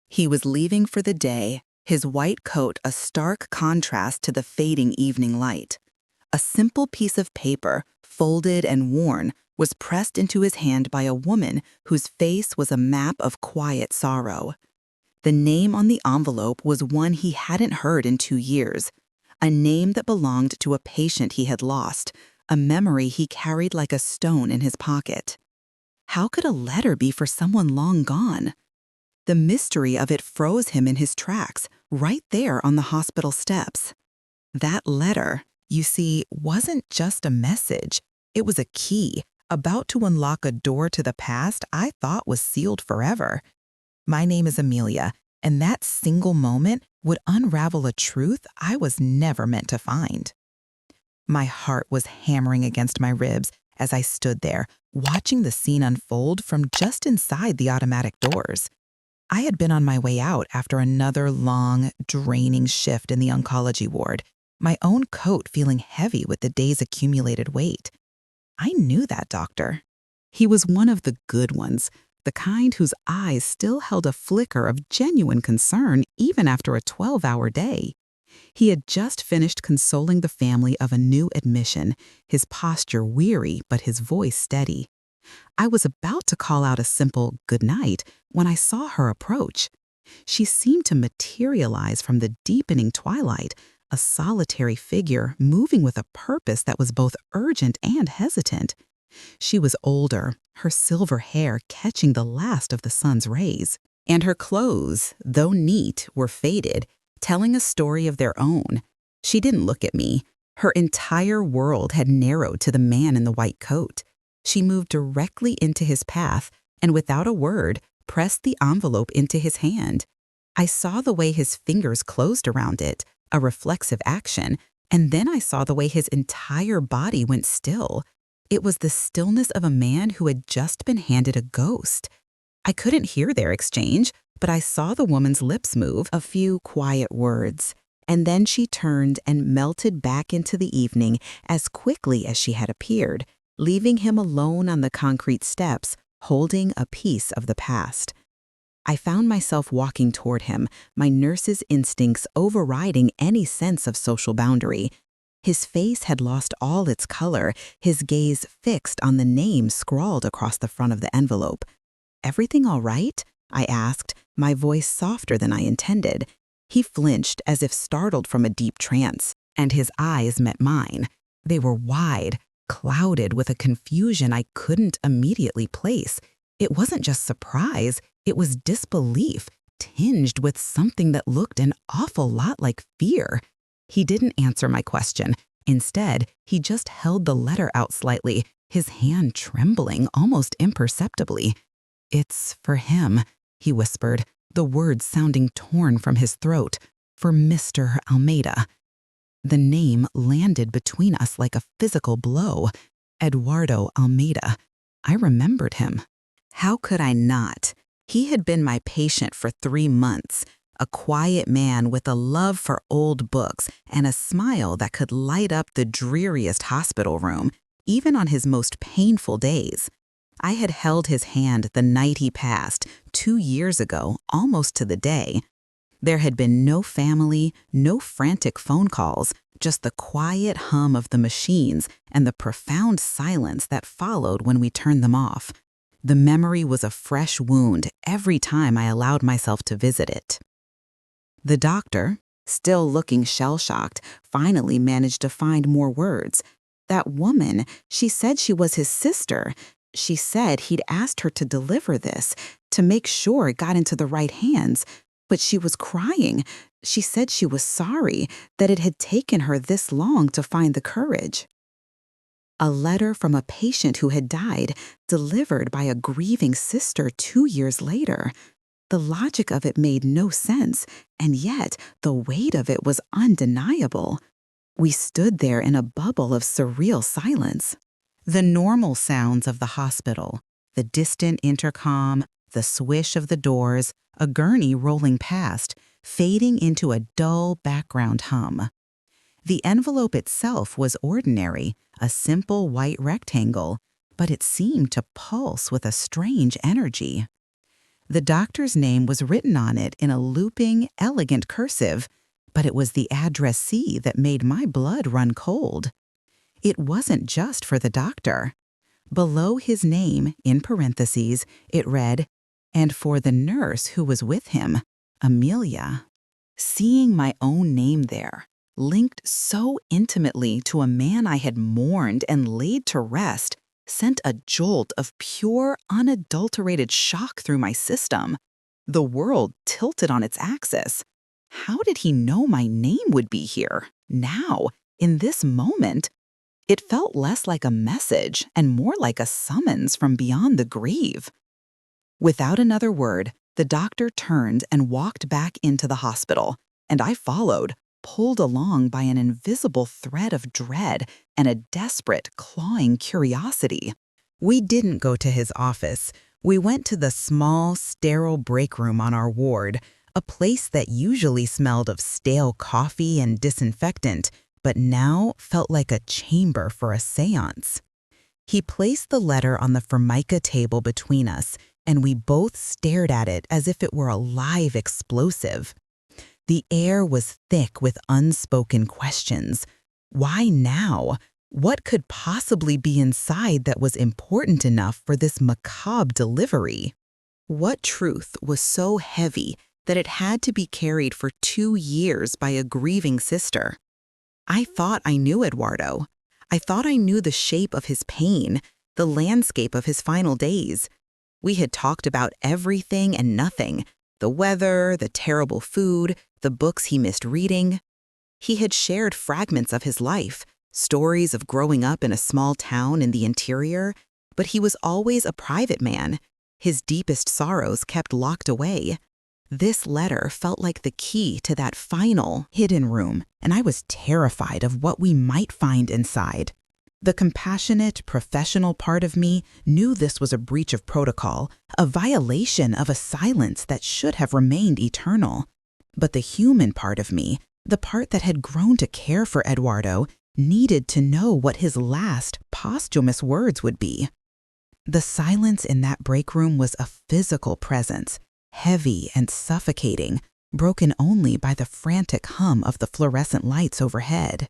He was leaving for the day, his white coat a stark contrast to the fading evening light. A simple piece of paper, folded and worn, was pressed into his hand by a woman whose face was a map of quiet sorrow. The name on the envelope was one he hadn't heard in 2 years, a name that belonged to a patient he had lost, a memory he carried like a stone in his pocket. How could a letter be for someone long gone? The mystery of it froze him in his tracks, right there on the hospital steps. That letter, you see, wasn't just a message. It was a key, about to unlock a door to the past I thought was sealed forever. My name is Amelia, and that single moment would unravel a truth I was never meant to find. My heart was hammering against my ribs as I stood there, watching the scene unfold from just inside the automatic doors. I had been on my way out after another long, draining shift in the oncology ward, my own coat feeling heavy with the day's accumulated weight. I knew that doctor. He was one of the good ones, the kind whose eyes still held a flicker of genuine concern even after a 12-hour day. He had just finished consoling the family of a new admission, his posture weary but his voice steady. I was about to call out a simple good night when I saw her approach. She seemed to materialize from the deepening twilight, a solitary figure moving with a purpose that was both urgent and hesitant. She was older, her silver hair catching the last of the sun's rays, and her clothes, though neat, were faded, telling a story of their own. She didn't look at me. Her entire world had narrowed to the man in the white coat. She moved directly into his path and, without a word, pressed the envelope into his hand. I saw the way his fingers closed around it, a reflexive action, and then I saw the way his entire body went still. It was the stillness of a man who had just been handed a ghost. I couldn't hear their exchange, but I saw the woman's lips move, a few quiet words, and then she turned and melted back into the evening as quickly as she had appeared, leaving him alone on the concrete steps, holding a piece of the past. I found myself walking toward him, my nurse's instincts overriding any sense of social boundary. His face had lost all its color, his gaze fixed on the name scrawled across the front of the envelope. "Everything all right?" I asked, my voice softer than I intended. He flinched as if startled from a deep trance, and his eyes met mine. They were wide, clouded with a confusion I couldn't immediately place. It wasn't just surprise, it was disbelief, tinged with something that looked an awful lot like fear. He didn't answer my question. Instead, he just held the letter out slightly, his hand trembling almost imperceptibly. "It's for him," he whispered, the words sounding torn from his throat. "For Mr. Almeida." The name landed between us like a physical blow. Eduardo Almeida. I remembered him. How could I not? He had been my patient for 3 months, a quiet man with a love for old books and a smile that could light up the dreariest hospital room, even on his most painful days. I had held his hand the night he passed, 2 years ago, almost to the day. There had been no family, no frantic phone calls, just the quiet hum of the machines and the profound silence that followed when we turned them off. The memory was a fresh wound every time I allowed myself to visit it. The doctor, still looking shell-shocked, finally managed to find more words. That woman, she said she was his sister. She said he'd asked her to deliver this, to make sure it got into the right hands. But she was crying. She said she was sorry that it had taken her this long to find the courage. A letter from a patient who had died, delivered by a grieving sister 2 years later. The logic of it made no sense, and yet the weight of it was undeniable. We stood there in a bubble of surreal silence. The normal sounds of the hospital, the distant intercom, the swish of the doors, a gurney rolling past, fading into a dull background hum. The envelope itself was ordinary, a simple white rectangle, but it seemed to pulse with a strange energy. The doctor's name was written on it in a looping, elegant cursive, but it was the addressee that made my blood run cold. It wasn't just for the doctor. Below his name, in parentheses, it read, "And for the nurse who was with him, Amelia." Seeing my own name there, linked so intimately to a man I had mourned and laid to rest, sent a jolt of pure, unadulterated shock through my system. The world tilted on its axis. How did he know my name would be here, now, in this moment? It felt less like a message and more like a summons from beyond the grave. Without another word, the doctor turned and walked back into the hospital, and I followed, pulled along by an invisible thread of dread and a desperate, clawing curiosity. We didn't go to his office. We went to the small, sterile break room on our ward, a place that usually smelled of stale coffee and disinfectant, but now felt like a chamber for a seance. He placed the letter on the formica table between us, and we both stared at it as if it were a live explosive. The air was thick with unspoken questions. Why now? What could possibly be inside that was important enough for this macabre delivery? What truth was so heavy that it had to be carried for 2 years by a grieving sister? I thought I knew Eduardo. I thought I knew the shape of his pain, the landscape of his final days. We had talked about everything and nothing, the weather, the terrible food, the books he missed reading. He had shared fragments of his life, stories of growing up in a small town in the interior, but he was always a private man, his deepest sorrows kept locked away. This letter felt like the key to that final, hidden room, and I was terrified of what we might find inside. The compassionate, professional part of me knew this was a breach of protocol, a violation of a silence that should have remained eternal. But the human part of me, the part that had grown to care for Eduardo, needed to know what his last, posthumous words would be. The silence in that break room was a physical presence, heavy and suffocating, broken only by the frantic hum of the fluorescent lights overhead.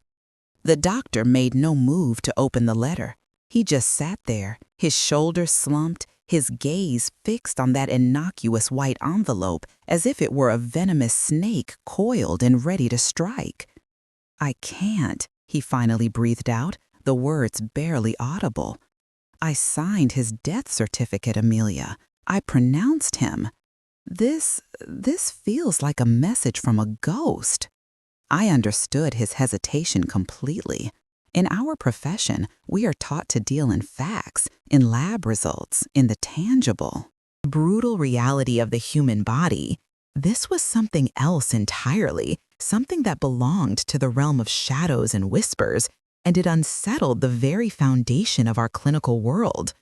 The doctor made no move to open the letter. He just sat there, his shoulders slumped, his gaze fixed on that innocuous white envelope as if it were a venomous snake coiled and ready to strike. "I can't," he finally breathed out, the words barely audible. "I signed his death certificate, Amelia. I pronounced him. This feels like a message from a ghost." I understood his hesitation completely. In our profession, we are taught to deal in facts, in lab results, in the tangible. Brutal reality of the human body. This was something else entirely, something that belonged to the realm of shadows and whispers, and it unsettled the very foundation of our clinical world.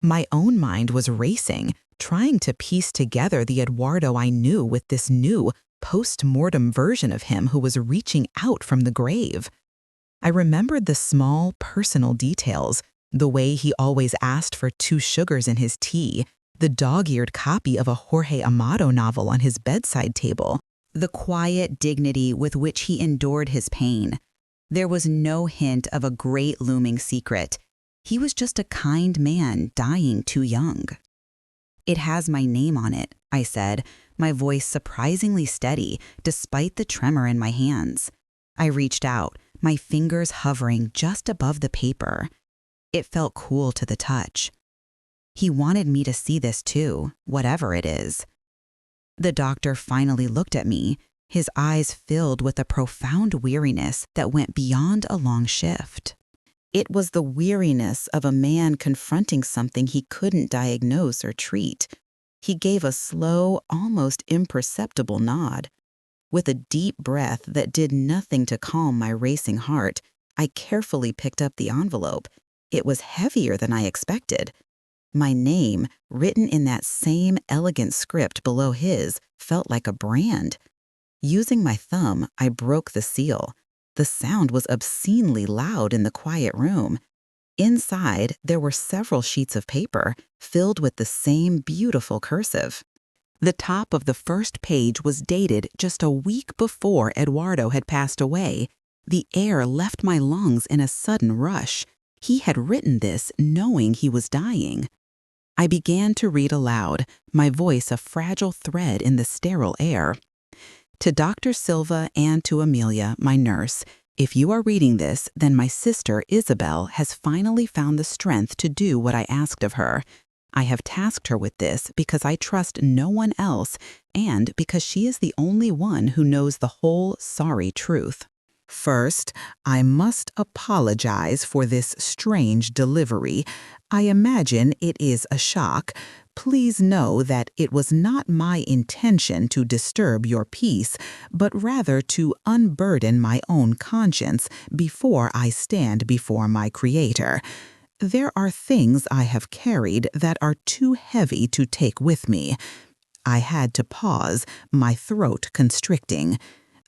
My own mind was racing, trying to piece together the Eduardo I knew with this new, post-mortem version of him who was reaching out from the grave. I remembered the small, personal details, the way he always asked for 2 sugars in his tea, the dog-eared copy of a Jorge Amado novel on his bedside table, the quiet dignity with which he endured his pain. There was no hint of a great looming secret. He was just a kind man dying too young. "It has my name on it," I said, my voice surprisingly steady despite the tremor in my hands. I reached out, my fingers hovering just above the paper. It felt cool to the touch. "He wanted me to see this too, whatever it is." The doctor finally looked at me, his eyes filled with a profound weariness that went beyond a long shift. It was the weariness of a man confronting something he couldn't diagnose or treat. He gave a slow, almost imperceptible nod. With a deep breath that did nothing to calm my racing heart, I carefully picked up the envelope. It was heavier than I expected. My name, written in that same elegant script below his, felt like a brand. Using my thumb, I broke the seal. The sound was obscenely loud in the quiet room. Inside, there were several sheets of paper filled with the same beautiful cursive. The top of the first page was dated just a week before Eduardo had passed away. The air left my lungs in a sudden rush. He had written this knowing he was dying. I began to read aloud, my voice a fragile thread in the sterile air. To Dr. Silva and to Amelia, my nurse, if you are reading this, then my sister, Isabel, has finally found the strength to do what I asked of her. I have tasked her with this because I trust no one else and because she is the only one who knows the whole sorry truth. First, I must apologize for this strange delivery. I imagine it is a shock. Please know that it was not my intention to disturb your peace, but rather to unburden my own conscience before I stand before my Creator. There are things I have carried that are too heavy to take with me. I had to pause, my throat constricting.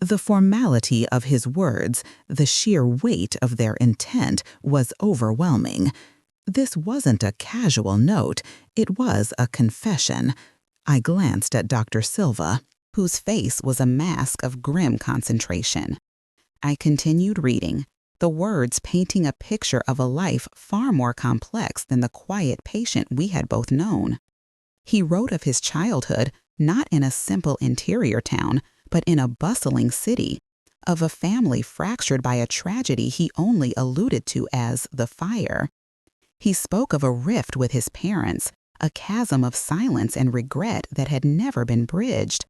The formality of his words, the sheer weight of their intent, was overwhelming. This wasn't a casual note, it was a confession. I glanced at Dr. Silva, whose face was a mask of grim concentration. I continued reading, the words painting a picture of a life far more complex than the quiet patient we had both known. He wrote of his childhood not in a simple interior town, but in a bustling city, of a family fractured by a tragedy he only alluded to as the fire. He spoke of a rift with his parents, a chasm of silence and regret that had never been bridged.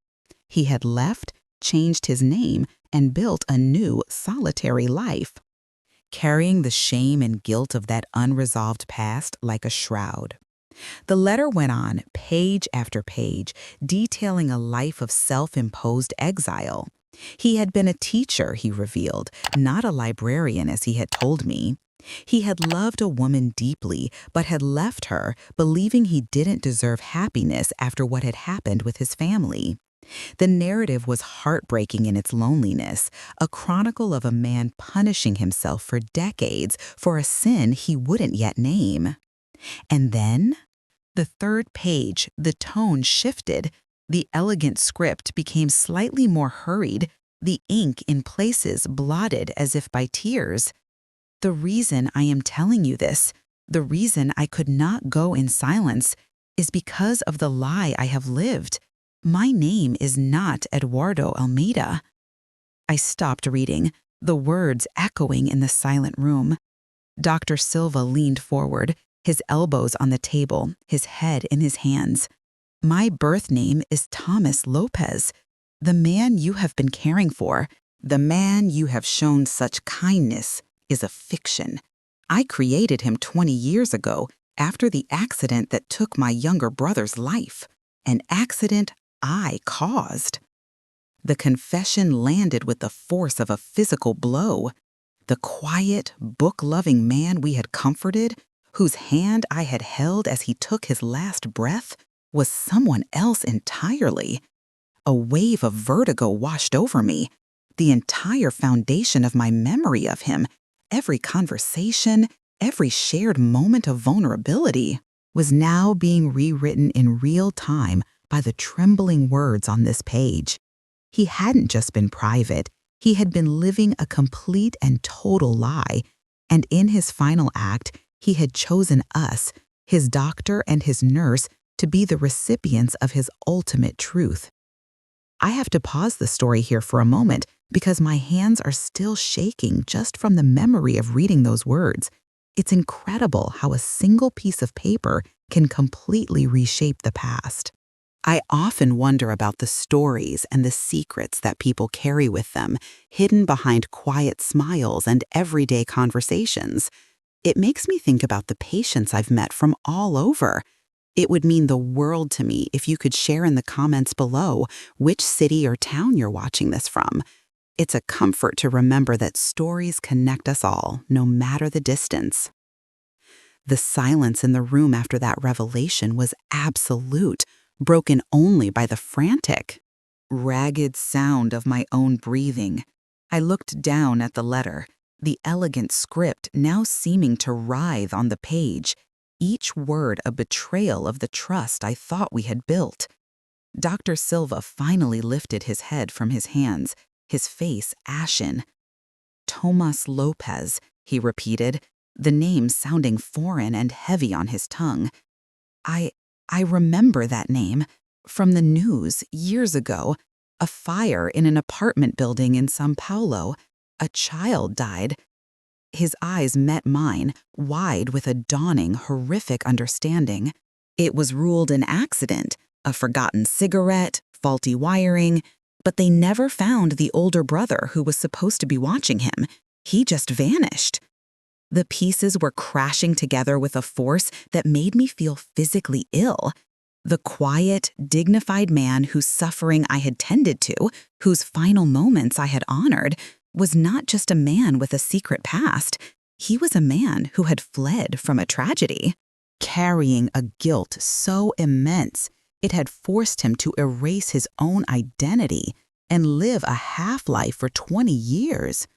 He had left, changed his name, and built a new, solitary life, carrying the shame and guilt of that unresolved past like a shroud. The letter went on, page after page, detailing a life of self-imposed exile. He had been a teacher, he revealed, not a librarian as he had told me. He had loved a woman deeply, but had left her, believing he didn't deserve happiness after what had happened with his family. The narrative was heartbreaking in its loneliness, a chronicle of a man punishing himself for decades for a sin he wouldn't yet name. And then, the third page, the tone shifted. The elegant script became slightly more hurried, the ink in places blotted as if by tears. The reason I am telling you this, the reason I could not go in silence, is because of the lie I have lived. My name is not Eduardo Almeida. I stopped reading, the words echoing in the silent room. Dr. Silva leaned forward, his elbows on the table, his head in his hands. My birth name is Thomas Lopez, the man you have been caring for, the man you have shown such kindness, is a fiction. I created him 20 years ago after the accident that took my younger brother's life, an accident I caused. The confession landed with the force of a physical blow. The quiet, book-loving man we had comforted, whose hand I had held as he took his last breath, was someone else entirely. A wave of vertigo washed over me. The entire foundation of my memory of him, every conversation, every shared moment of vulnerability, was now being rewritten in real time by the trembling words on this page. He hadn't just been private, he had been living a complete and total lie, and in his final act, he had chosen us, his doctor and his nurse, to be the recipients of his ultimate truth. I have to pause the story here for a moment because my hands are still shaking just from the memory of reading those words. It's incredible how a single piece of paper can completely reshape the past. I often wonder about the stories and the secrets that people carry with them, hidden behind quiet smiles and everyday conversations. It makes me think about the patients I've met from all over. It would mean the world to me if you could share in the comments below which city or town you're watching this from. It's a comfort to remember that stories connect us all, no matter the distance. The silence in the room after that revelation was absolute, broken only by the frantic, ragged sound of my own breathing. I looked down at the letter, the elegant script now seeming to writhe on the page, each word a betrayal of the trust I thought we had built. Dr. Silva finally lifted his head from his hands, his face ashen. Tomas Lopez, he repeated, the name sounding foreign and heavy on his tongue. I remember that name from the news years ago. A fire in an apartment building in São Paulo. A child died. His eyes met mine, wide with a dawning, horrific understanding. It was ruled an accident, a forgotten cigarette, faulty wiring, but they never found the older brother who was supposed to be watching him. He just vanished. The pieces were crashing together with a force that made me feel physically ill. The quiet, dignified man whose suffering I had tended to, whose final moments I had honored, was not just a man with a secret past. He was a man who had fled from a tragedy, carrying a guilt so immense it had forced him to erase his own identity and live a half-life for 20 years.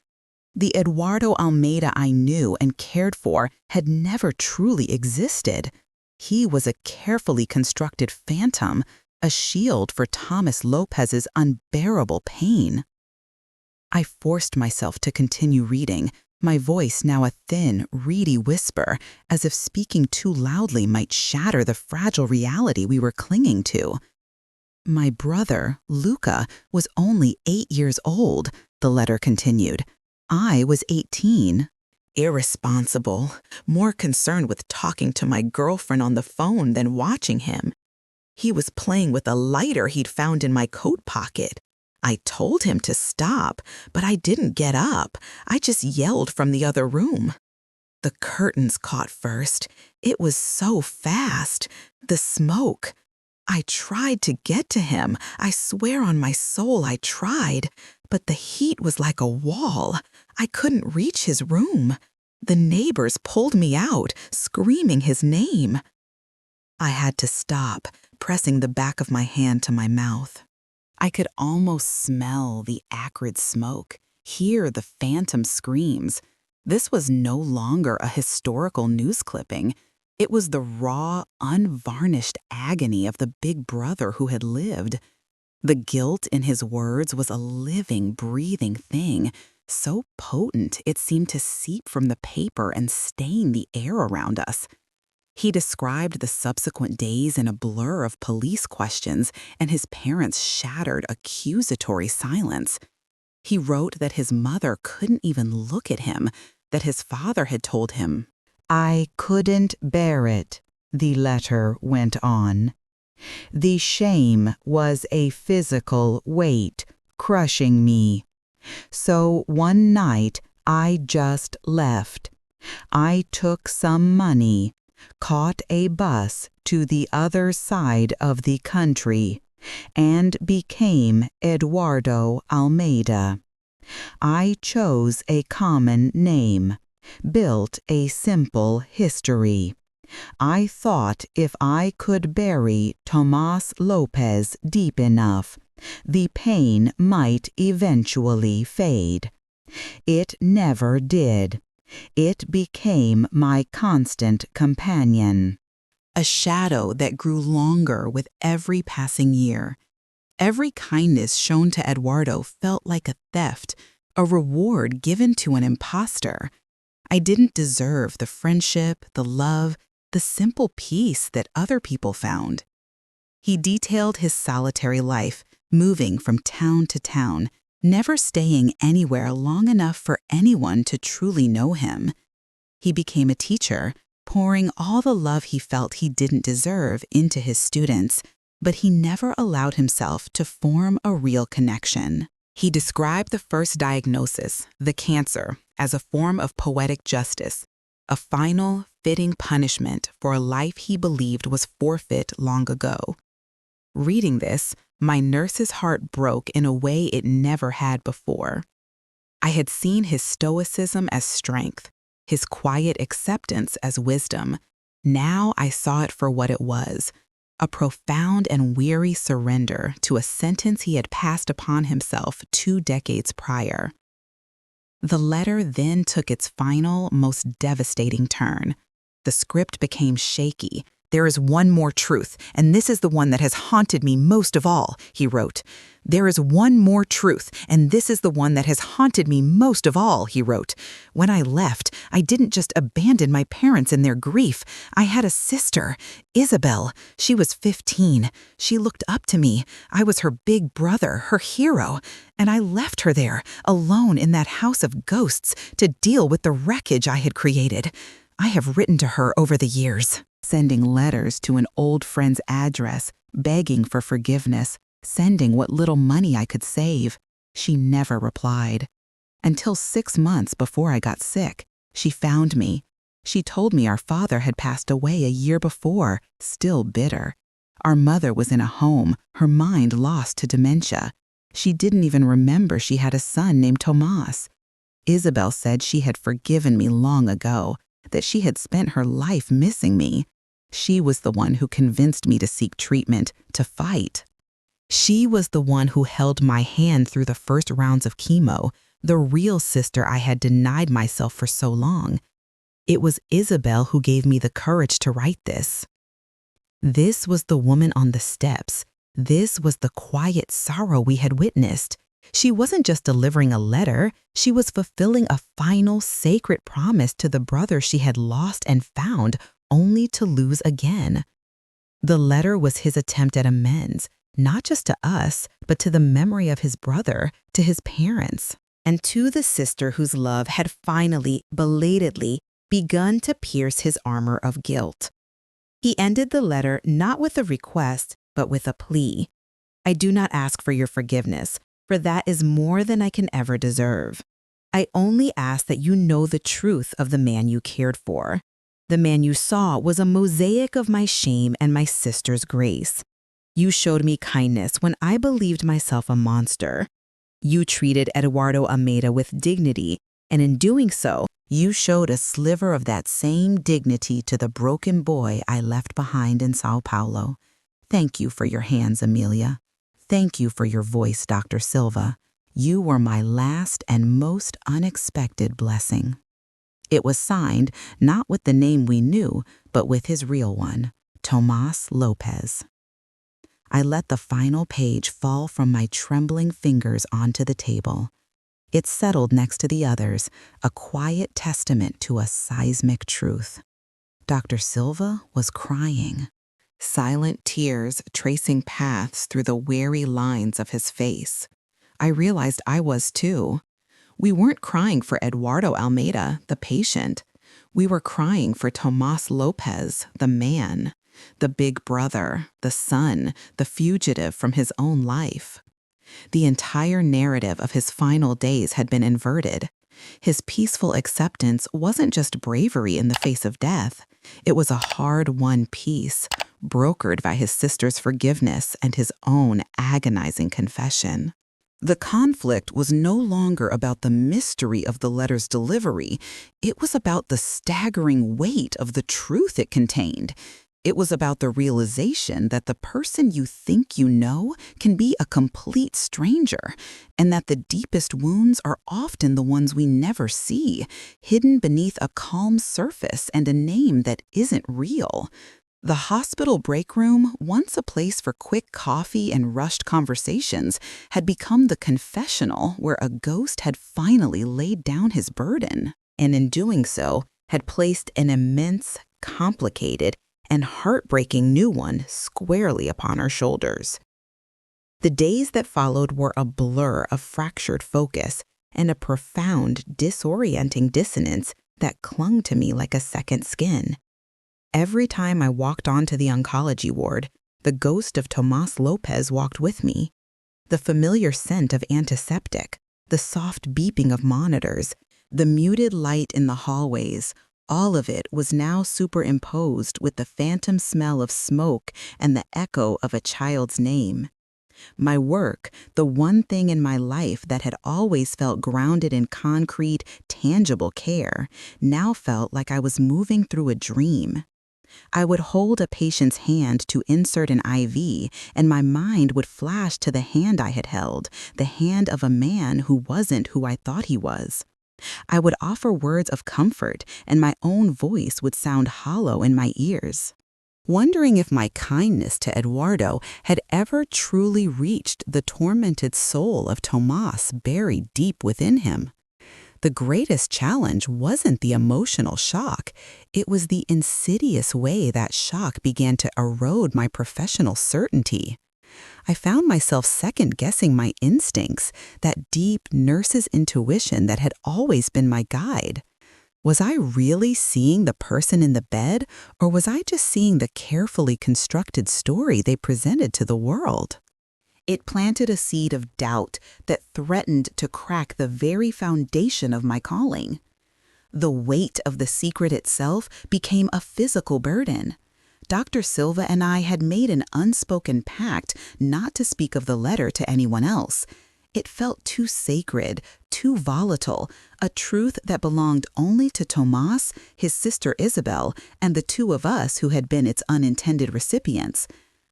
The Eduardo Almeida I knew and cared for had never truly existed. He was a carefully constructed phantom, a shield for Tomas Lopez's unbearable pain. I forced myself to continue reading, my voice now a thin, reedy whisper, as if speaking too loudly might shatter the fragile reality we were clinging to. My brother, Luca, was only 8 years old, the letter continued. I was 18. Irresponsible, more concerned with talking to my girlfriend on the phone than watching him. He was playing with a lighter he'd found in my coat pocket. I told him to stop, but I didn't get up. I just yelled from the other room. The curtains caught first. It was so fast. The smoke. I tried to get to him. I swear on my soul I tried. But the heat was like a wall. I couldn't reach his room. The neighbors pulled me out, screaming his name. I had to stop, pressing the back of my hand to my mouth. I could almost smell the acrid smoke, hear the phantom screams. This was no longer a historical news clipping. It was the raw, unvarnished agony of the big brother who had lived. The guilt in his words was a living, breathing thing, so potent it seemed to seep from the paper and stain the air around us. He described the subsequent days in a blur of police questions and his parents' shattered, accusatory silence. He wrote that his mother couldn't even look at him, that his father had told him, "I couldn't bear it," the letter went on. "The shame was a physical weight, crushing me. So one night I just left. I took some money, caught a bus to the other side of the country, and became Eduardo Almeida. I chose a common name, built a simple history. I thought if I could bury Tomas Lopez deep enough, the pain might eventually fade. It never did. It became my constant companion, a shadow that grew longer with every passing year. Every kindness shown to Eduardo felt like a theft, a reward given to an imposter. I didn't deserve the friendship, the love, the simple peace that other people found. He detailed his solitary life, moving from town to town, never staying anywhere long enough for anyone to truly know him. He became a teacher, pouring all the love he felt he didn't deserve into his students, but he never allowed himself to form a real connection. He described the first diagnosis, the cancer, as a form of poetic justice, a final, fitting punishment for a life he believed was forfeit long ago. Reading this, my nurse's heart broke in a way it never had before. I had seen his stoicism as strength, his quiet acceptance as wisdom. Now I saw it for what it was, a profound and weary surrender to a sentence he had passed upon himself 2 decades prior. The letter then took its final, most devastating turn. The script became shaky, "There is one more truth, and this is the one that has haunted me most of all," he wrote. "There is one more truth, and this is the one that has haunted me most of all," he wrote. "When I left, I didn't just abandon my parents in their grief. I had a sister, Isabel. She was 15. She looked up to me. I was her big brother, her hero. And I left her there, alone in that house of ghosts, to deal with the wreckage I had created. I have written to her over the years, sending letters to an old friend's address, begging for forgiveness, sending what little money I could save. She never replied. Until 6 months before I got sick, she found me. She told me our father had passed away a year before, still bitter. Our mother was in a home, her mind lost to dementia. She didn't even remember she had a son named Tomas. Isabel said she had forgiven me long ago, that she had spent her life missing me. She was the one who convinced me to seek treatment, to fight. She was the one who held my hand through the first rounds of chemo, the real sister I had denied myself for so long. It was Isabel who gave me the courage to write this. This was the woman on the steps. This was the quiet sorrow we had witnessed. She wasn't just delivering a letter, she was fulfilling a final sacred promise to the brother she had lost and found, only to lose again. The letter was his attempt at amends, not just to us, but to the memory of his brother, to his parents, and to the sister whose love had finally, belatedly, begun to pierce his armor of guilt. He ended the letter not with a request, but with a plea. "I do not ask for your forgiveness, for that is more than I can ever deserve. I only ask that you know the truth of the man you cared for. The man you saw was a mosaic of my shame and my sister's grace. You showed me kindness when I believed myself a monster. You treated Eduardo Almeida with dignity, and in doing so, you showed a sliver of that same dignity to the broken boy I left behind in Sao Paulo. Thank you for your hands, Amelia. Thank you for your voice, Dr. Silva. You were my last and most unexpected blessing." It was signed not with the name we knew, but with his real one, Tomas Lopez. I let the final page fall from my trembling fingers onto the table. It settled next to the others, a quiet testament to a seismic truth. Dr. Silva was crying. Silent tears tracing paths through the weary lines of his face. I realized I was too. We weren't crying for Eduardo Almeida, the patient. We were crying for Tomas Lopez, the man, the big brother, the son, the fugitive from his own life. The entire narrative of his final days had been inverted. His peaceful acceptance wasn't just bravery in the face of death. It was a hard-won peace, brokered by his sister's forgiveness and his own agonizing confession. The conflict was no longer about the mystery of the letter's delivery. It was about the staggering weight of the truth it contained. It was about the realization that the person you think you know can be a complete stranger, and that the deepest wounds are often the ones we never see, hidden beneath a calm surface and a name that isn't real. The hospital break room, once a place for quick coffee and rushed conversations, had become the confessional where a ghost had finally laid down his burden, and in doing so, had placed an immense, complicated, and heartbreaking new one squarely upon our shoulders. The days that followed were a blur of fractured focus and a profound, disorienting dissonance that clung to me like a second skin. Every time I walked onto the oncology ward, the ghost of Tomas Lopez walked with me. The familiar scent of antiseptic, the soft beeping of monitors, the muted light in the hallways, all of it was now superimposed with the phantom smell of smoke and the echo of a child's name. My work, the one thing in my life that had always felt grounded in concrete, tangible care, now felt like I was moving through a dream. I would hold a patient's hand to insert an IV, and my mind would flash to the hand I had held, the hand of a man who wasn't who I thought he was. I would offer words of comfort, and my own voice would sound hollow in my ears. wondering if my kindness to Eduardo had ever truly reached the tormented soul of Tomas buried deep within him. The greatest challenge wasn't the emotional shock, it was the insidious way that shock began to erode my professional certainty. I found myself second-guessing my instincts, that deep nurse's intuition that had always been my guide. Was I really seeing the person in the bed, or was I just seeing the carefully constructed story they presented to the world? It planted a seed of doubt that threatened to crack the very foundation of my calling. The weight of the secret itself became a physical burden. Dr. Silva and I had made an unspoken pact not to speak of the letter to anyone else. It felt too sacred, too volatile, a truth that belonged only to Tomas, his sister Isabel, and the two of us who had been its unintended recipients.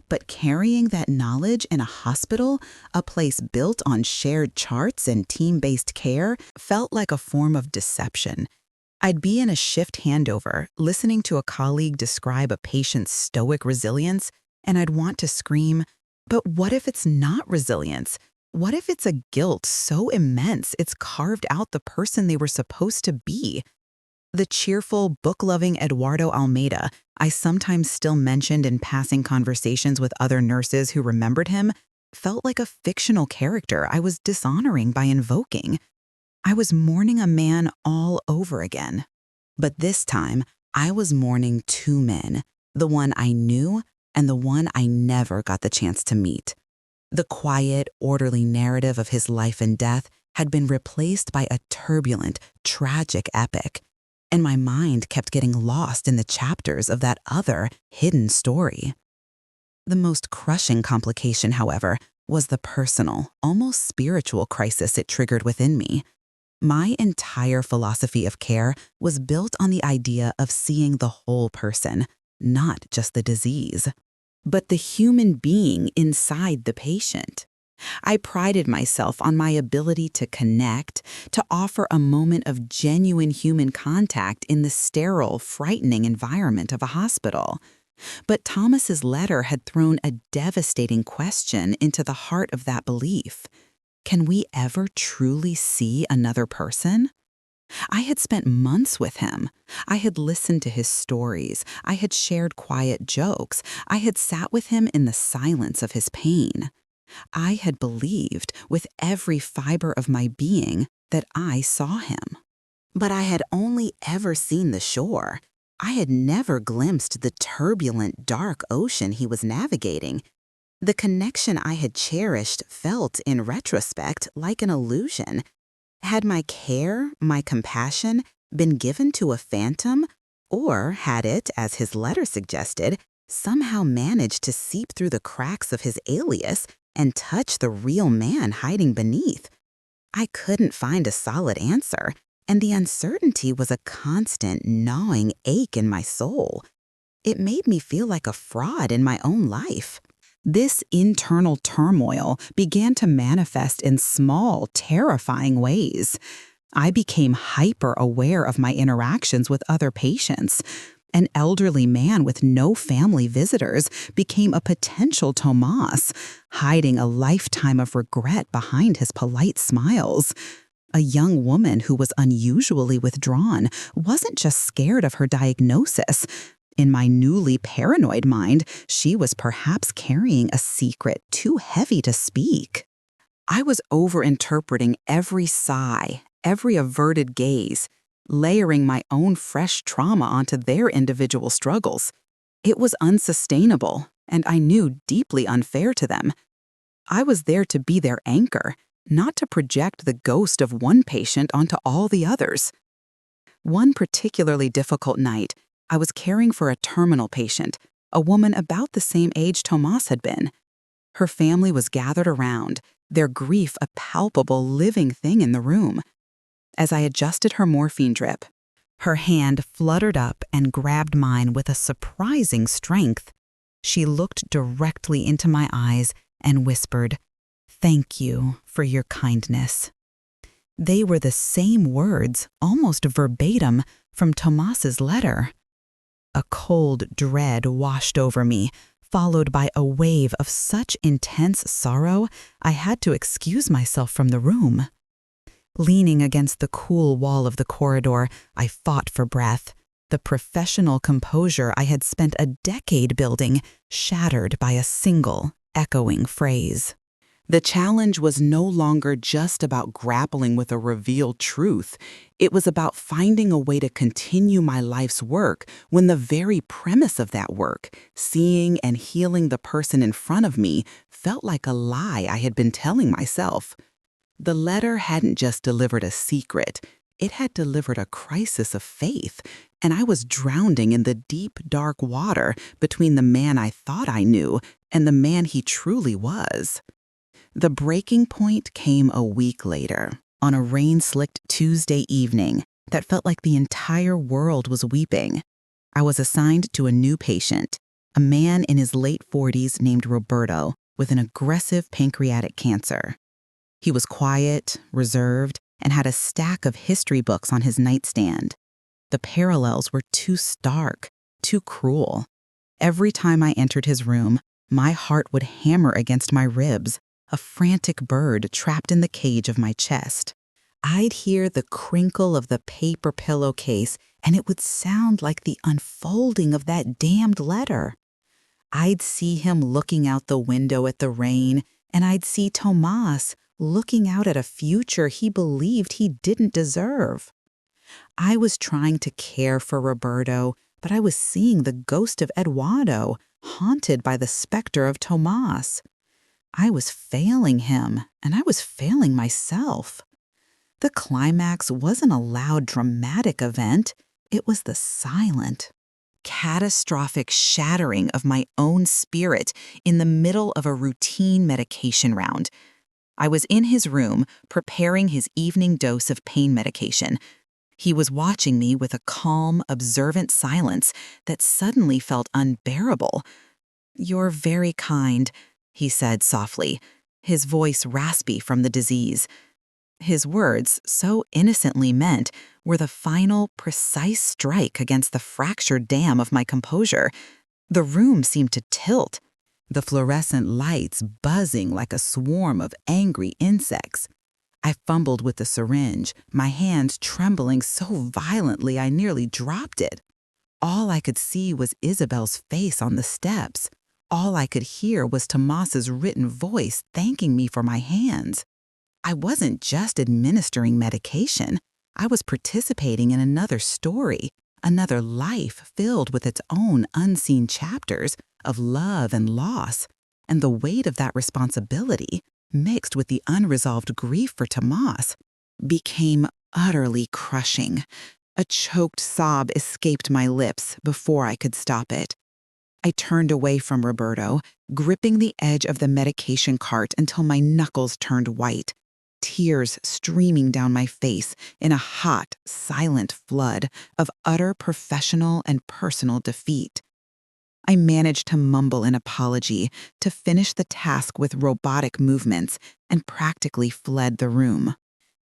But carrying that knowledge in a hospital, a place built on shared charts and team-based care, felt like a form of deception. I'd be in a shift handover, listening to a colleague describe a patient's stoic resilience, and I'd want to scream, "But what if it's not resilience? What if it's a guilt so immense it's carved out the person they were supposed to be?" The cheerful, book-loving Eduardo Almeida, I sometimes still mentioned in passing conversations with other nurses who remembered him, felt like a fictional character I was dishonoring by invoking. I was mourning a man all over again. But this time, I was mourning two men, the one I knew and the one I never got the chance to meet. The quiet, orderly narrative of his life and death had been replaced by a turbulent, tragic epic, and my mind kept getting lost in the chapters of that other, hidden story. The most crushing complication, however, was the personal, almost spiritual crisis it triggered within me. My entire philosophy of care was built on the idea of seeing the whole person, not just the disease, but the human being inside the patient. I prided myself on my ability to connect, to offer a moment of genuine human contact in the sterile, frightening environment of a hospital. But Thomas's letter had thrown a devastating question into the heart of that belief. Can we ever truly see another person? I had spent months with him. I had listened to his stories. I had shared quiet jokes. I had sat with him in the silence of his pain. I had believed with every fiber of my being that I saw him. But I had only ever seen the shore. I had never glimpsed the turbulent, dark ocean he was navigating. The connection I had cherished felt, in retrospect, like an illusion. Had my care, my compassion, been given to a phantom, or had it, as his letter suggested, somehow managed to seep through the cracks of his alias and touch the real man hiding beneath? I couldn't find a solid answer, and the uncertainty was a constant, gnawing ache in my soul. It made me feel like a fraud in my own life. This internal turmoil began to manifest in small, terrifying ways. I became hyper-aware of my interactions with other patients. An elderly man with no family visitors became a potential Tomas, hiding a lifetime of regret behind his polite smiles. A young woman who was unusually withdrawn wasn't just scared of her diagnosis. In my newly paranoid mind, she was perhaps carrying a secret too heavy to speak. I was overinterpreting every sigh, every averted gaze, layering my own fresh trauma onto their individual struggles. It was unsustainable, and I knew deeply unfair to them. I was there to be their anchor, not to project the ghost of one patient onto all the others. One particularly difficult night, I was caring for a terminal patient, a woman about the same age Tomas had been. Her family was gathered around, their grief a palpable living thing in the room. As I adjusted her morphine drip, her hand fluttered up and grabbed mine with a surprising strength. She looked directly into my eyes and whispered, "Thank you for your kindness." They were the same words, almost verbatim, from Tomas's letter. A cold dread washed over me, followed by a wave of such intense sorrow I had to excuse myself from the room. Leaning against the cool wall of the corridor, I fought for breath, the professional composure I had spent a decade building shattered by a single, echoing phrase. The challenge was no longer just about grappling with a revealed truth. It was about finding a way to continue my life's work when the very premise of that work, seeing and healing the person in front of me, felt like a lie I had been telling myself. The letter hadn't just delivered a secret, it had delivered a crisis of faith, and I was drowning in the deep, dark water between the man I thought I knew and the man he truly was. The breaking point came a week later, on a rain-slicked Tuesday evening that felt like the entire world was weeping. I was assigned to a new patient, a man in his late 40s named Roberto with an aggressive pancreatic cancer. He was quiet, reserved, and had a stack of history books on his nightstand. The parallels were too stark, too cruel. Every time I entered his room, my heart would hammer against my ribs, a frantic bird trapped in the cage of my chest. I'd hear the crinkle of the paper pillowcase, and it would sound like the unfolding of that damned letter. I'd see him looking out the window at the rain, and I'd see Tomas looking out at a future he believed he didn't deserve. I was trying to care for Roberto, but I was seeing the ghost of Eduardo, haunted by the specter of Tomas. I was failing him, and I was failing myself. The climax wasn't a loud, dramatic event. It was the silent, catastrophic shattering of my own spirit in the middle of a routine medication round. I was in his room, preparing his evening dose of pain medication. He was watching me with a calm, observant silence that suddenly felt unbearable. "You're very kind," he said softly, his voice raspy from the disease. His words, so innocently meant, were the final, precise strike against the fractured dam of my composure. The room seemed to tilt, the fluorescent lights buzzing like a swarm of angry insects. I fumbled with the syringe, my hands trembling so violently I nearly dropped it. All I could see was Isabel's face on the steps. All I could hear was Tomas's written voice thanking me for my hands. I wasn't just administering medication. I was participating in another story, another life filled with its own unseen chapters of love and loss, and the weight of that responsibility, mixed with the unresolved grief for Tomas, became utterly crushing. A choked sob escaped my lips before I could stop it. I turned away from Roberto, gripping the edge of the medication cart until my knuckles turned white, tears streaming down my face in a hot, silent flood of utter professional and personal defeat. I managed to mumble an apology, to finish the task with robotic movements, and practically fled the room.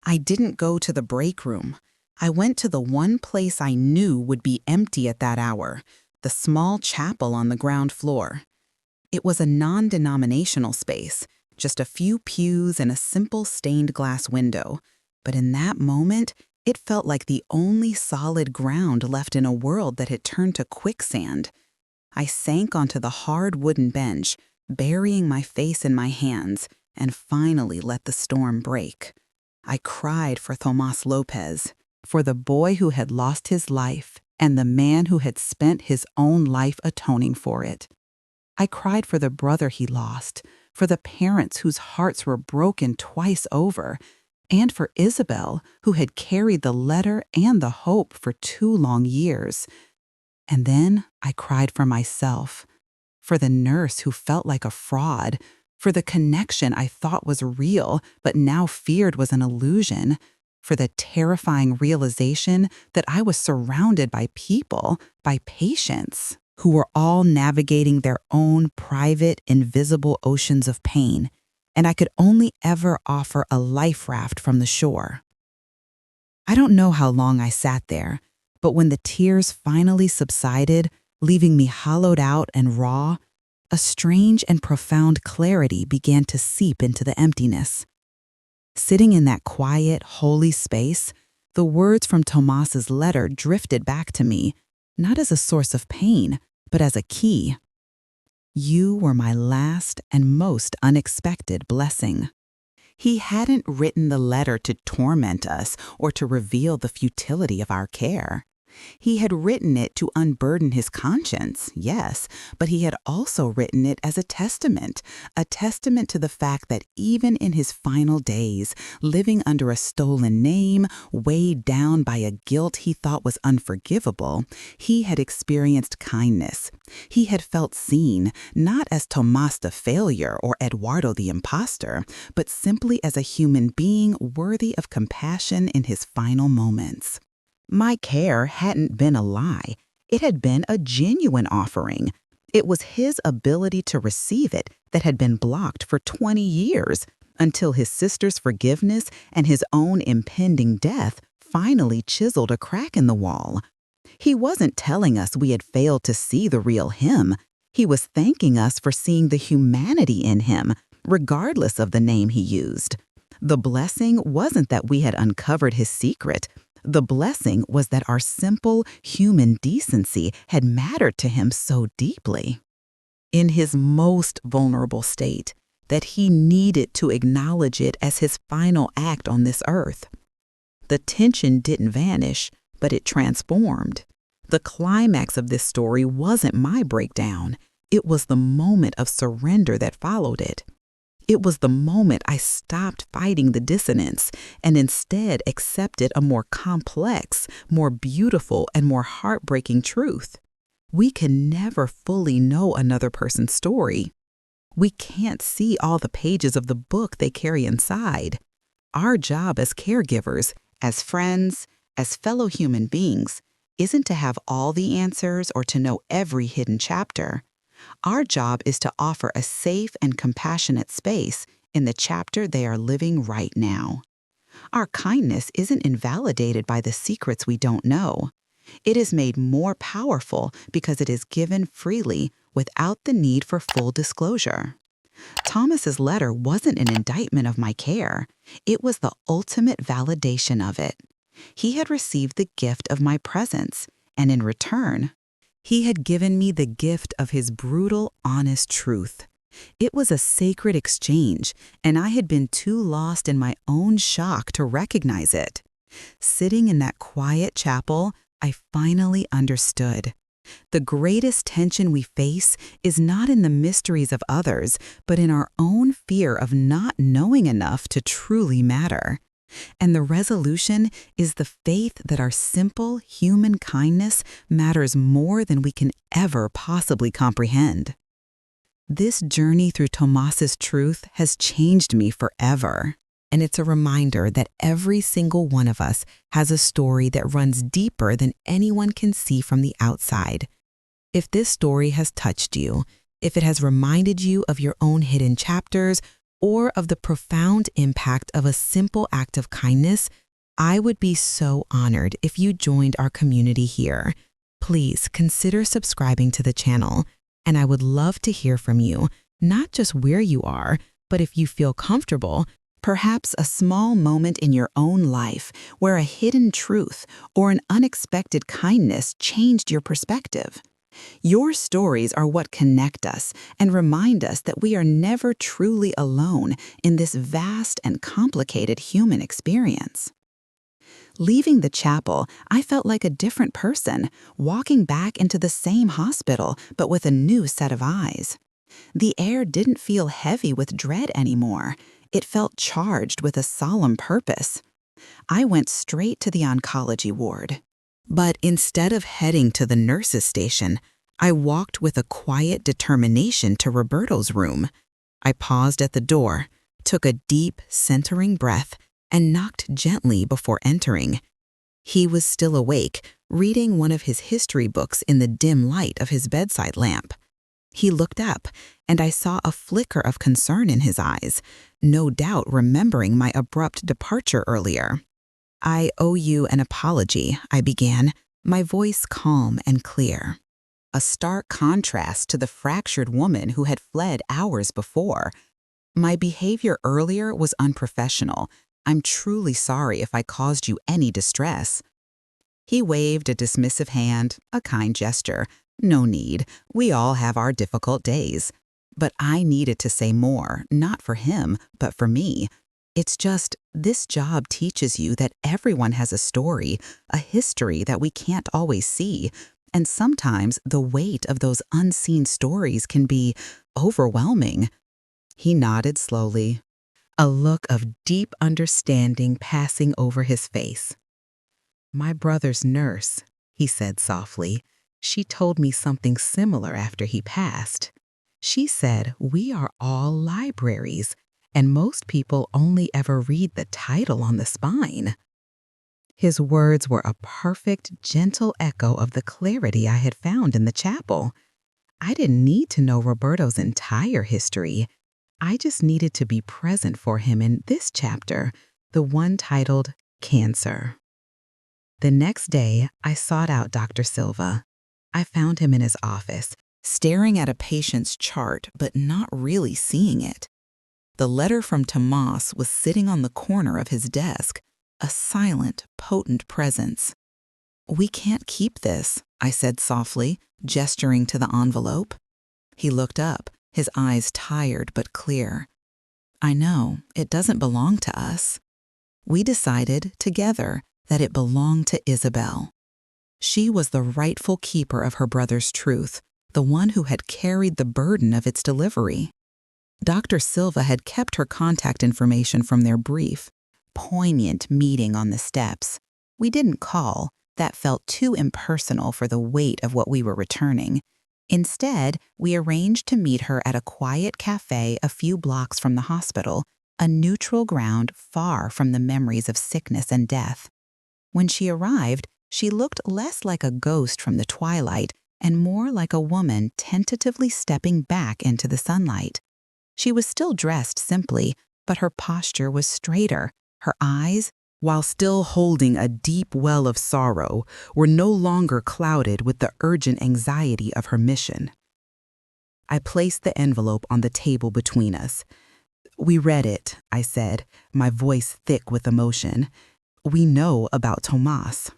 I didn't go to the break room. I went to the one place I knew would be empty at that hour, the small chapel on the ground floor. It was a non-denominational space, just a few pews and a simple stained glass window. But in that moment, it felt like the only solid ground left in a world that had turned to quicksand. I sank onto the hard wooden bench, burying my face in my hands, and finally let the storm break. I cried for Tomas Lopez, for the boy who had lost his life and the man who had spent his own life atoning for it. I cried for the brother he lost, for the parents whose hearts were broken twice over, and for Isabel, who had carried the letter and the hope for 2 long years. And then I cried for myself, for the nurse who felt like a fraud, for the connection I thought was real but now feared was an illusion, for the terrifying realization that I was surrounded by people, by patients, who were all navigating their own private, invisible oceans of pain, and I could only ever offer a life raft from the shore. I don't know how long I sat there, but when the tears finally subsided, leaving me hollowed out and raw. A strange and profound clarity began to seep into the emptiness. Sitting in that quiet, holy space, the words from Tomas's letter drifted back to me, not as a source of pain, but as a key. You were my last and most unexpected blessing. He hadn't written the letter to torment us or to reveal the futility of our care. He had written it to unburden his conscience, yes, but he had also written it as a testament to the fact that even in his final days, living under a stolen name, weighed down by a guilt he thought was unforgivable, he had experienced kindness. He had felt seen, not as Tomas the failure or Eduardo the imposter, but simply as a human being worthy of compassion in his final moments. My care hadn't been a lie. It had been a genuine offering. It was his ability to receive it that had been blocked for 20 years, until his sister's forgiveness and his own impending death finally chiseled a crack in the wall. He wasn't telling us we had failed to see the real him. He was thanking us for seeing the humanity in him, regardless of the name he used. The blessing wasn't that we had uncovered his secret. The blessing was that our simple human decency had mattered to him so deeply. In his most vulnerable state, that he needed to acknowledge it as his final act on this earth. The tension didn't vanish, but it transformed. The climax of this story wasn't my breakdown. It was the moment of surrender that followed it. It was the moment I stopped fighting the dissonance and instead accepted a more complex, more beautiful, and more heartbreaking truth. We can never fully know another person's story. We can't see all the pages of the book they carry inside. Our job as caregivers, as friends, as fellow human beings, isn't to have all the answers or to know every hidden chapter. Our job is to offer a safe and compassionate space in the chapter they are living right now. Our kindness isn't invalidated by the secrets we don't know. It is made more powerful because it is given freely without the need for full disclosure. Tomas's letter wasn't an indictment of my care. It was the ultimate validation of it. He had received the gift of my presence, and in return, he had given me the gift of his brutal, honest truth. It was a sacred exchange, and I had been too lost in my own shock to recognize it. Sitting in that quiet chapel, I finally understood. The greatest tension we face is not in the mysteries of others, but in our own fear of not knowing enough to truly matter. And the resolution is the faith that our simple human kindness matters more than we can ever possibly comprehend. This journey through Tomas's truth has changed me forever. And it's a reminder that every single one of us has a story that runs deeper than anyone can see from the outside. If this story has touched you, if it has reminded you of your own hidden chapters, or of the profound impact of a simple act of kindness, I would be so honored if you joined our community here. Please consider subscribing to the channel, and I would love to hear from you, not just where you are, but if you feel comfortable, perhaps a small moment in your own life where a hidden truth or an unexpected kindness changed your perspective. Your stories are what connect us and remind us that we are never truly alone in this vast and complicated human experience. Leaving the chapel, I felt like a different person, walking back into the same hospital, but with a new set of eyes. The air didn't feel heavy with dread anymore. It felt charged with a solemn purpose. I went straight to the oncology ward. But instead of heading to the nurse's station, I walked with a quiet determination to Roberto's room. I paused at the door, took a deep, centering breath, and knocked gently before entering. He was still awake, reading one of his history books in the dim light of his bedside lamp. He looked up, and I saw a flicker of concern in his eyes, no doubt remembering my abrupt departure earlier. "I owe you an apology," I began, my voice calm and clear. a stark contrast to the fractured woman who had fled hours before. My behavior earlier was unprofessional. I'm truly sorry if I caused you any distress. He waved a dismissive hand, a kind gesture. No need. We all have our difficult days. But I needed to say more, not for him, but for me. It's just, this job teaches you that everyone has a story, a history that we can't always see. And sometimes the weight of those unseen stories can be overwhelming. He nodded slowly, a look of deep understanding passing over his face. My brother's nurse, he said softly, she told me something similar after he passed. She said we are all libraries, and most people only ever read the title on the spine. His words were a perfect, gentle echo of the clarity I had found in the chapel. I didn't need to know Roberto's entire history. I just needed to be present for him in this chapter, the one titled Cancer. The next day, I sought out Dr. Silva. I found him in his office, staring at a patient's chart but not really seeing it. The letter from Tomas was sitting on the corner of his desk, a silent, potent presence. "We can't keep this," I said softly, gesturing to the envelope. He looked up, his eyes tired but clear. "I know, it doesn't belong to us." We decided, together, that it belonged to Isabel. She was the rightful keeper of her brother's truth, the one who had carried the burden of its delivery. Dr. Silva had kept her contact information from their brief, poignant meeting on the steps. We didn't call. That felt too impersonal for the weight of what we were returning. Instead, we arranged to meet her at a quiet cafe a few blocks from the hospital, a neutral ground far from the memories of sickness and death. When she arrived, she looked less like a ghost from the twilight and more like a woman tentatively stepping back into the sunlight. She was still dressed simply, but her posture was straighter. Her eyes, while still holding a deep well of sorrow, were no longer clouded with the urgent anxiety of her mission. I placed the envelope on the table between us. "We read it," I said, my voice thick with emotion. "We know about Tomas."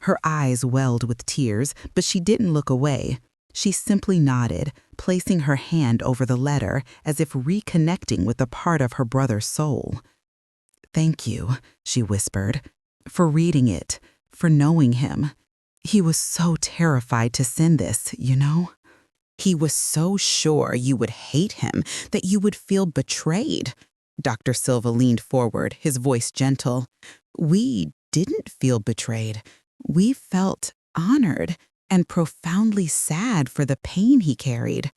Her eyes welled with tears, but she didn't look away. She simply nodded, placing her hand over the letter as if reconnecting with a part of her brother's soul. "Thank you," she whispered, "for reading it, for knowing him. He was so terrified to send this, you know? He was so sure you would hate him, that you would feel betrayed." Dr. Silva leaned forward, his voice gentle. "We didn't feel betrayed. We felt honored and profoundly sad for the pain he carried."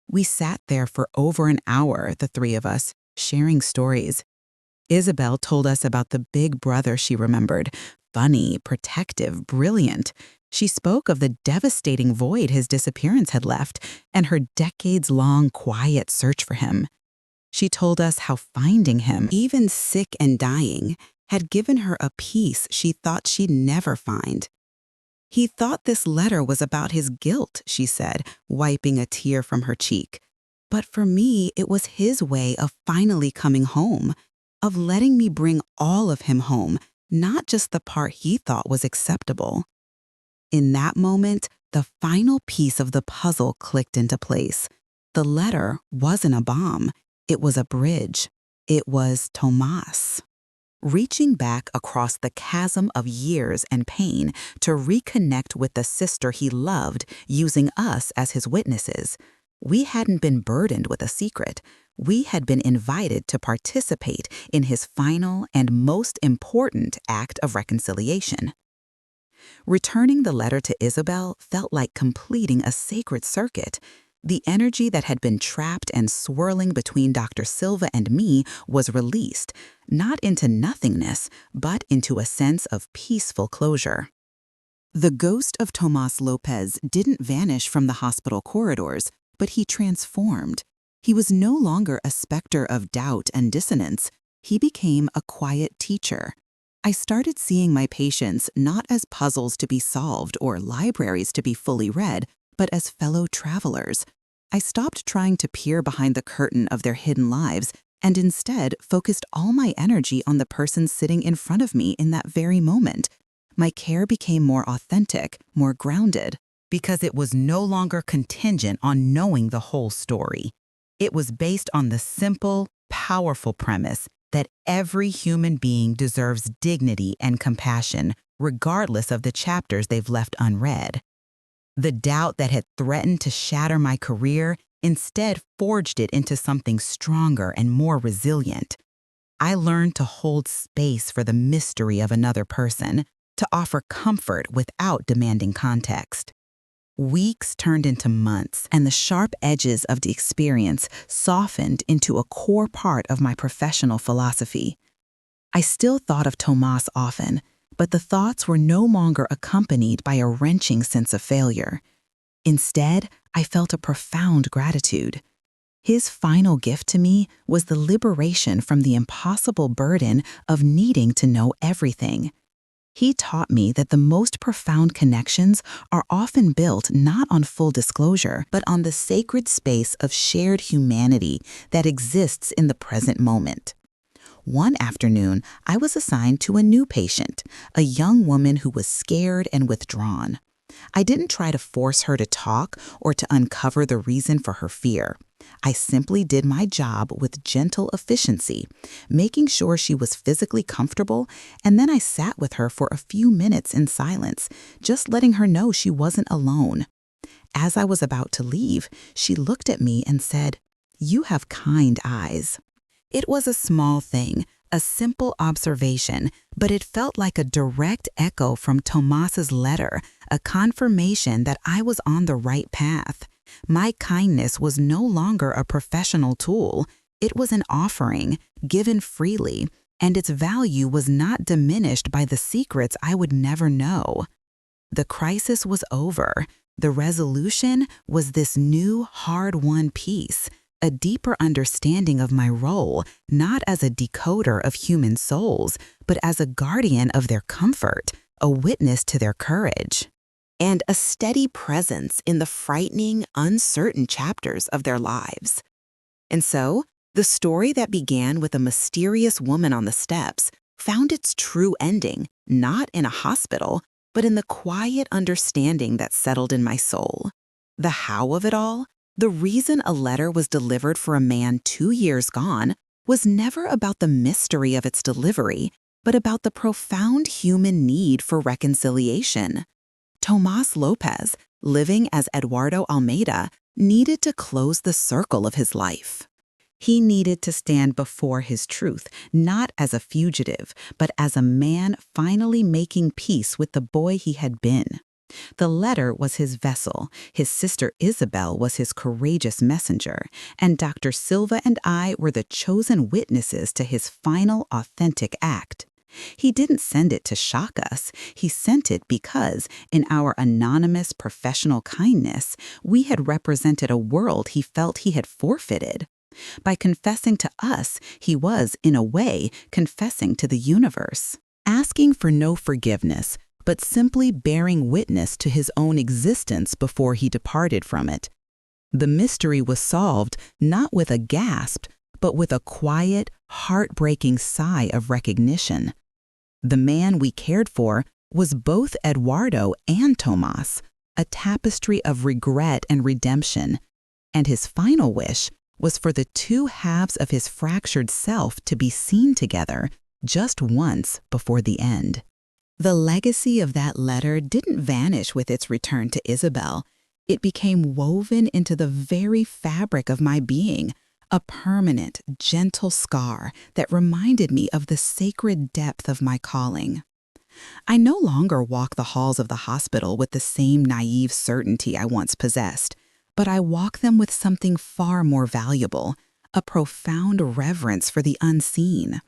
We sat there for over an hour, the three of us, sharing stories. Isabel told us about the big brother she remembered, funny, protective, brilliant. She spoke of the devastating void his disappearance had left and her decades-long quiet search for him. She told us how finding him, even sick and dying, had given her a peace she thought she'd never find. "He thought this letter was about his guilt," she said, wiping a tear from her cheek. "But for me, it was his way of finally coming home, of letting me bring all of him home, not just the part he thought was acceptable." In that moment, the final piece of the puzzle clicked into place. The letter wasn't a bomb. It was a bridge. It was Tomas, reaching back across the chasm of years and pain to reconnect with the sister he loved, using us as his witnesses. We hadn't been burdened with a secret. We had been invited to participate in his final and most important act of reconciliation. Returning the letter to Isabel felt like completing a sacred circuit. The energy that had been trapped and swirling between Dr. Silva and me was released, not into nothingness, but into a sense of peaceful closure. The ghost of Tomas Lopez didn't vanish from the hospital corridors, but he transformed. He was no longer a specter of doubt and dissonance. He became a quiet teacher. I started seeing my patients not as puzzles to be solved or libraries to be fully read, but as fellow travelers. I stopped trying to peer behind the curtain of their hidden lives and instead focused all my energy on the person sitting in front of me in that very moment. My care became more authentic, more grounded, because it was no longer contingent on knowing the whole story. It was based on the simple, powerful premise that every human being deserves dignity and compassion, regardless of the chapters they've left unread. The doubt that had threatened to shatter my career instead forged it into something stronger and more resilient. I learned to hold space for the mystery of another person, to offer comfort without demanding context. Weeks turned into months, and the sharp edges of the experience softened into a core part of my professional philosophy. I still thought of Tomas often, but the thoughts were no longer accompanied by a wrenching sense of failure. Instead, I felt a profound gratitude. His final gift to me was the liberation from the impossible burden of needing to know everything. He taught me that the most profound connections are often built not on full disclosure, but on the sacred space of shared humanity that exists in the present moment. One afternoon, I was assigned to a new patient, a young woman who was scared and withdrawn. I didn't try to force her to talk or to uncover the reason for her fear. I simply did my job with gentle efficiency, making sure she was physically comfortable, and then I sat with her for a few minutes in silence, just letting her know she wasn't alone. As I was about to leave, she looked at me and said, "You have kind eyes." It was a small thing, a simple observation, but it felt like a direct echo from Tomas's letter, a confirmation that I was on the right path. My kindness was no longer a professional tool. It was an offering, given freely, and its value was not diminished by the secrets I would never know. The crisis was over. The resolution was this new, hard-won peace, a deeper understanding of my role, not as a decoder of human souls, but as a guardian of their comfort, a witness to their courage, and a steady presence in the frightening, uncertain chapters of their lives. And so, the story that began with a mysterious woman on the steps found its true ending, not in a hospital, but in the quiet understanding that settled in my soul. The how of it all, the reason a letter was delivered for a man 2 years gone, was never about the mystery of its delivery, but about the profound human need for reconciliation. Tomas Lopez, living as Eduardo Almeida, needed to close the circle of his life. He needed to stand before his truth, not as a fugitive, but as a man finally making peace with the boy he had been. The letter was his vessel, his sister Isabel was his courageous messenger, and Dr. Silva and I were the chosen witnesses to his final authentic act. He didn't send it to shock us. He sent it because, in our anonymous professional kindness, we had represented a world he felt he had forfeited. By confessing to us, he was, in a way, confessing to the universe, asking for no forgiveness, but simply bearing witness to his own existence before he departed from it. The mystery was solved not with a gasp, but with a quiet, heartbreaking sigh of recognition. The man we cared for was both Eduardo and Tomas, a tapestry of regret and redemption, and his final wish was for the two halves of his fractured self to be seen together just once before the end. The legacy of that letter didn't vanish with its return to Isabel. It became woven into the very fabric of my being, a permanent, gentle scar that reminded me of the sacred depth of my calling. I no longer walk the halls of the hospital with the same naive certainty I once possessed, but I walk them with something far more valuable, a profound reverence for the unseen.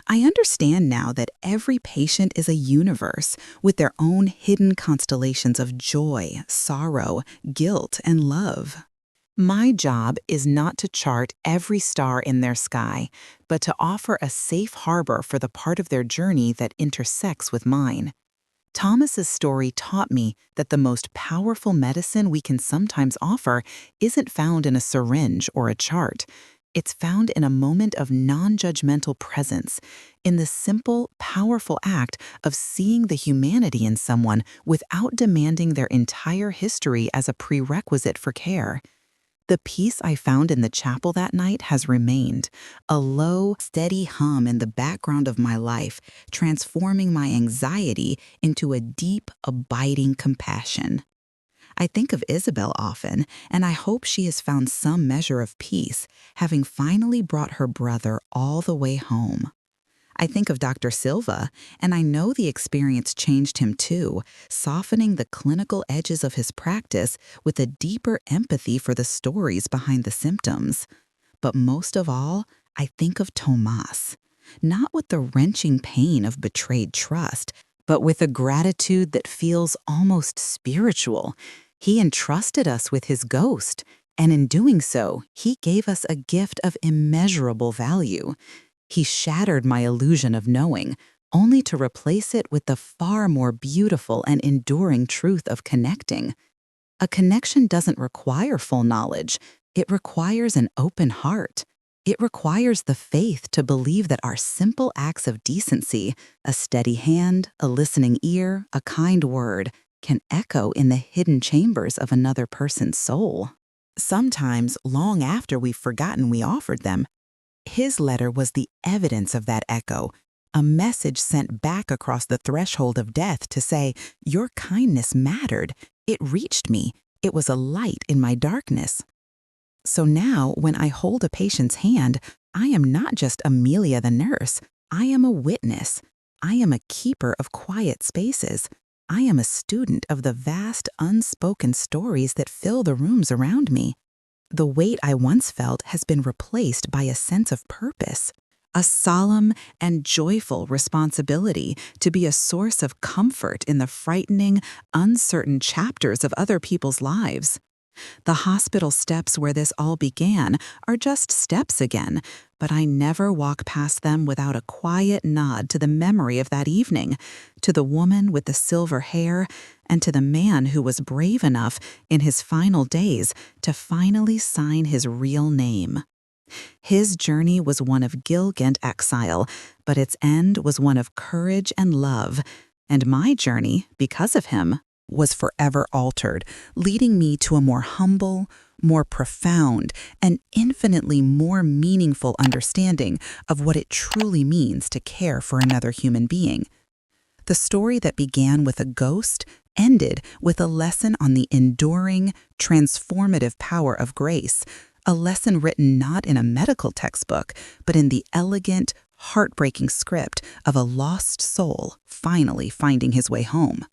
I understand now that every patient is a universe with their own hidden constellations of joy, sorrow, guilt, and love. My job is not to chart every star in their sky, but to offer a safe harbor for the part of their journey that intersects with mine. Thomas's story taught me that the most powerful medicine we can sometimes offer isn't found in a syringe or a chart. It's found in a moment of non-judgmental presence, in the simple, powerful act of seeing the humanity in someone without demanding their entire history as a prerequisite for care. The peace I found in the chapel that night has remained, a low, steady hum in the background of my life, transforming my anxiety into a deep, abiding compassion. I think of Isabel often, and I hope she has found some measure of peace, having finally brought her brother all the way home. I think of Dr. Silva, and I know the experience changed him too, softening the clinical edges of his practice with a deeper empathy for the stories behind the symptoms. But most of all, I think of Tomas, not with the wrenching pain of betrayed trust, but with a gratitude that feels almost spiritual. He entrusted us with his ghost, and in doing so, he gave us a gift of immeasurable value. He shattered my illusion of knowing, only to replace it with the far more beautiful and enduring truth of connecting. A connection doesn't require full knowledge. It requires an open heart. It requires the faith to believe that our simple acts of decency, a steady hand, a listening ear, a kind word, can echo in the hidden chambers of another person's soul. Sometimes, long after we've forgotten we offered them, his letter was the evidence of that echo, a message sent back across the threshold of death to say, "Your kindness mattered. It reached me. It was a light in my darkness." So now, when I hold a patient's hand, I am not just Amelia the nurse. I am a witness. I am a keeper of quiet spaces. I am a student of the vast, unspoken stories that fill the rooms around me. The weight I once felt has been replaced by a sense of purpose, a solemn and joyful responsibility to be a source of comfort in the frightening, uncertain chapters of other people's lives. The hospital steps where this all began are just steps again, but I never walk past them without a quiet nod to the memory of that evening, to the woman with the silver hair, and to the man who was brave enough in his final days to finally sign his real name. His journey was one of Gilgant exile, but its end was one of courage and love, and my journey, because of him, was forever altered, leading me to a more humble, more profound, and infinitely more meaningful understanding of what it truly means to care for another human being. The story that began with a ghost ended with a lesson on the enduring, transformative power of grace, a lesson written not in a medical textbook, but in the elegant, heartbreaking script of a lost soul finally finding his way home.